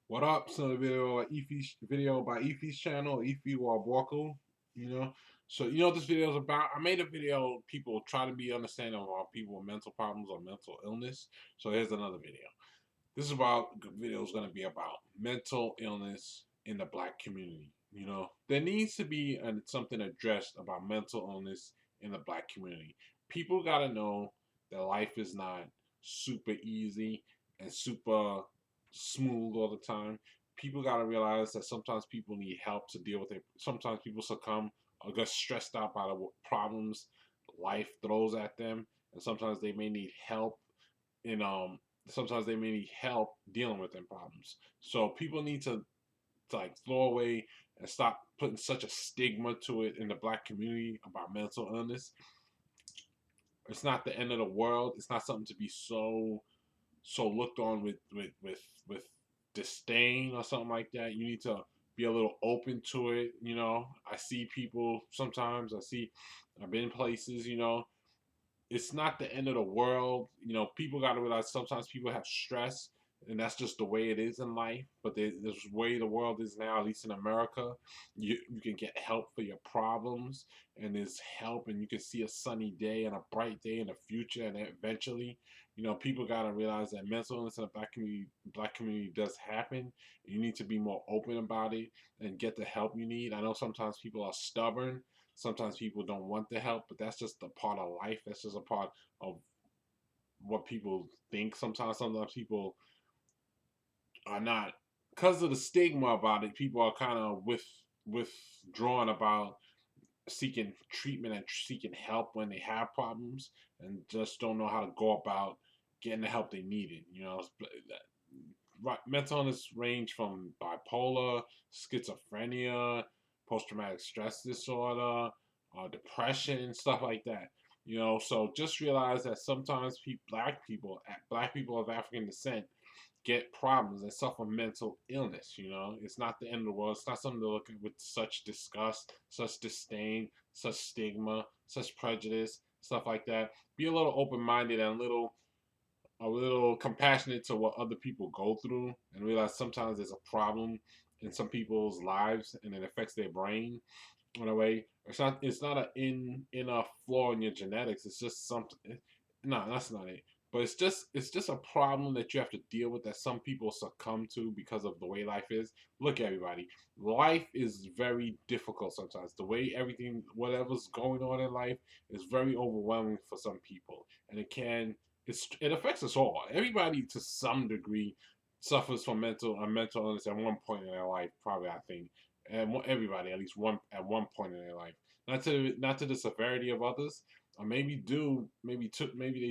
What up? So the video by Efi's channel, Efi Walbuckle, you know. So you know what this video is about? I made a video people try to be understanding about people with mental problems or mental illness. So here's another video. This is about video is gonna be about mental illness in the black community. You know, there needs to be something addressed about mental illness in the black community. People gotta know that life is not super easy and super smooth all the time. People gotta realize that sometimes people need help to deal with it. Sometimes people succumb or get stressed out by the problems life throws at them, and sometimes they may need help in sometimes they may need help dealing with their problems. So people need to like throw away and stop putting such a stigma to it in the black community about mental illness. It's not the end of the world. It's not something to be so looked on with disdain or something like that. You need to be a little open to it. You know, I see people sometimes. I've been places. You know, it's not the end of the world. You know, people got to realize sometimes people have stress, and that's just the way it is in life. But there's way the world is now, at least in America. You can get help for your problems, and there's help, and you can see a sunny day and a bright day in the future, and eventually, you know, people got to realize that mental illness in the black community does happen. You need to be more open about it and get the help you need. I know sometimes people are stubborn. Sometimes people don't want the help, but that's just a part of life. That's just a part of what people think. Sometimes people are not, because of the stigma about it. People are kind of withdrawn about seeking treatment and seeking help when they have problems, and just don't know how to go about getting the help they needed. You know, mental illness range from bipolar, schizophrenia, post traumatic stress disorder, depression, stuff like that. You know, so just realize that sometimes black people of African descent, get problems and suffer mental illness. You know, it's not the end of the world. It's not something to look at with such disgust, such disdain, such stigma, such prejudice, stuff like that. Be a little open minded and a little compassionate to what other people go through, and realize sometimes there's a problem in some people's lives and it affects their brain in a way. It's not in a flaw in your genetics. It's just something. No, that's not it. But it's just a problem that you have to deal with, that some people succumb to because of the way life is. Look, everybody, life is very difficult sometimes. The way everything, whatever's going on in life, is very overwhelming for some people, and it affects us all. Everybody to some degree suffers from mental illness at one point in their life. Probably, I think, and everybody at least one at one point in their life. Not to the severity of others, or maybe they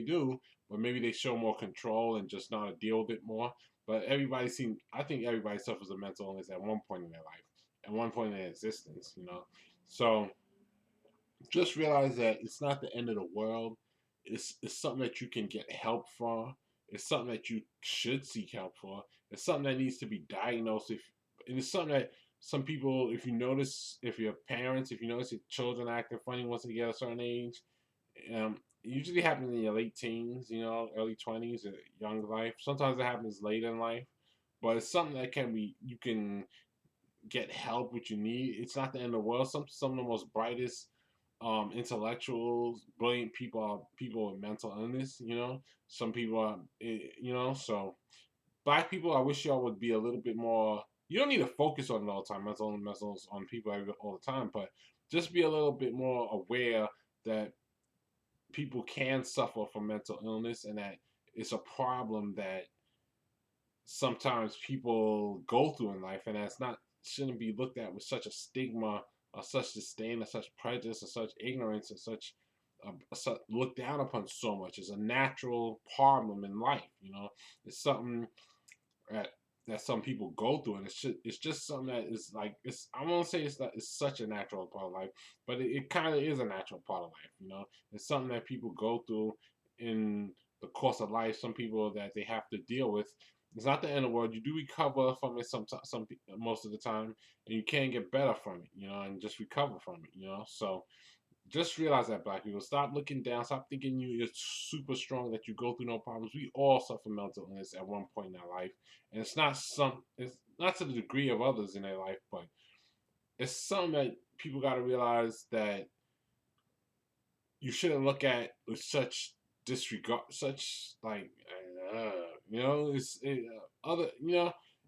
do, but maybe they show more control and just know how to deal with it more. But I think everybody suffers a mental illness at one point in their life, at one point in their existence. You know, so just realize that it's not the end of the world. It's something that you can get help for. It's something that you should seek help for. It's something that needs to be diagnosed. And it's something that some people, if your parents, if you notice your children acting funny once they get a certain age, it usually happens in your late teens, you know, early 20s, or young life. Sometimes it happens later in life, but it's something that you can get help what you need. It's not the end of the world. Some of the most brightest intellectuals, brilliant people are people with mental illness. You know, some people are, you know. So black people, I wish y'all would be a little bit more. You don't need to focus on it all the time, mental illness on people all the time, but just be a little bit more aware that people can suffer from mental illness, and that it's a problem that sometimes people go through in life, and that's not shouldn't be looked at with such a stigma or such disdain or such prejudice or such ignorance or looked down upon so much. It's a natural problem in life. You know, it's something that some people go through, and it's just something that is like it's. I won't say it's such a natural part of life, but it kind of is a natural part of life. You know, it's something that people go through in the course of life. Some people that they have to deal with. It's not the end of the world. You do recover from it most of the time, and you can get better from it. You know, and just recover from it. You know, so just realize that, black people. Stop looking down. Stop thinking you're super strong, that you go through no problems. We all suffer mental illness at one point in our life, and it's not some. It's not to the degree of others in their life, but it's something that people got to realize that you shouldn't look at with such disregard, such like, other,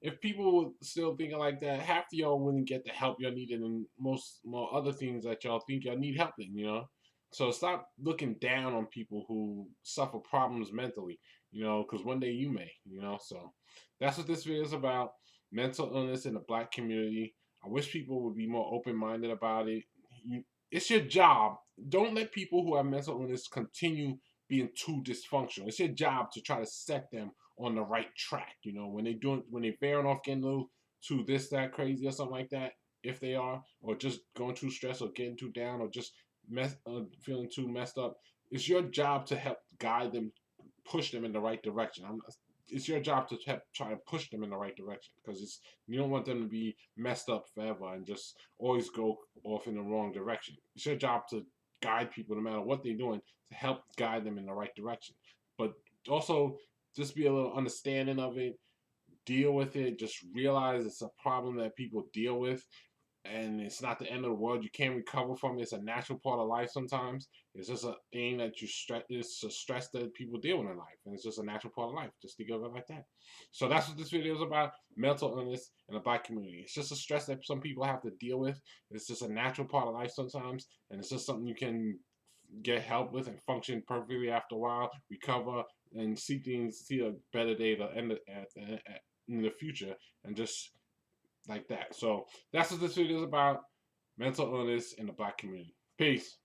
if people still thinking like that, half of y'all wouldn't get the help y'all needed, and most more other things that y'all think y'all need help in. So stop looking down on people who suffer problems mentally, because one day you may. So that's what this video is about: mental illness in the Black community. I wish people would be more open minded about it. It's your job. Don't let people who have mental illness continue being too dysfunctional. It's your job to try to set them on the right track. When they veering off, getting a little too this, that, crazy or something like that, if they are, or just going too stressed or getting too down or just feeling too messed up. It's your job to help guide them, push them in the right direction. It's your job to help try to push them in the right direction, because you don't want them to be messed up forever and just always go off in the wrong direction. It's your job to guide people no matter what they're doing, to help guide them in the right direction. But also just be a little understanding of it, deal with it, just realize it's a problem that people deal with, and it's not the end of the world. You can't recover from it. It's a natural part of life sometimes. It's just a thing that you stress. It's a stress that people deal with in life, and it's just a natural part of life. Just think of it like that. So that's what this video is about: mental illness in the Black community. It's just a stress that some people have to deal with. It's just a natural part of life sometimes, and it's just something you can get help with and function perfectly after a while, recover, and see a better day in the future, and just like that. So that's what this video is about: mental illness in the Black community. Peace.